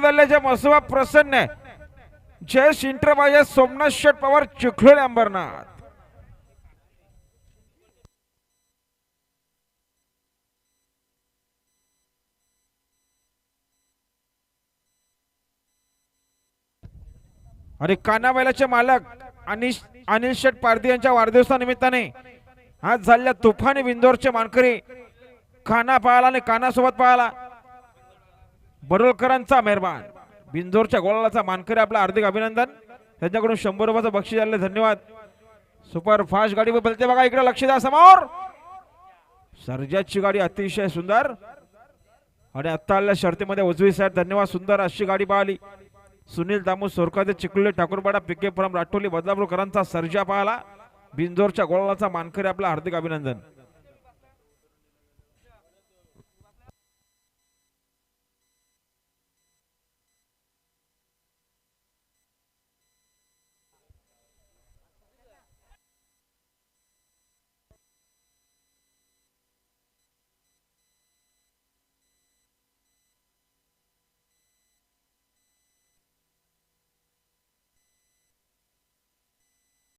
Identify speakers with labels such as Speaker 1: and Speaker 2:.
Speaker 1: दल्ल्याच्या मसोबा प्रसन्न जयेश इंटरबाजे सोमनाथ शेठ पवार चिखलोली अंबरनाथ। आणि कानाबैलाचे मालक अनिल शेठ पारधी यांच्या वाढदिवसानिमित्ताने आज झालेल्या तुफानी बिंदोरचे मानकरी काना पाळाला आणि कानासोबत पाळाला बरोलकरांचा मेहरबान बिंदोरच्या गोळाचा मानकरी आपला हार्दिक अभिनंदन। त्यांच्याकडून 100 रुपयाचं बक्षीस आले, धन्यवाद। सुपर फास्ट गाडी बोलते बघा, इकडे लक्ष द्या समोर। सर्जाची गाडी अतिशय सुंदर आणि आता आलेल्या शर्तीमध्ये उजवी साईड, धन्यवाद। सुंदर अशी गाडी पाहिली। सुनील दामू सोरकादे चिखलोली ठाकूरपाडा पिके पुरम राठोली बदलापूरकरांचा सर्जा पाहला बिंदोरच्या गोळाचा मानकरी आपला हार्दिक अभिनंदन।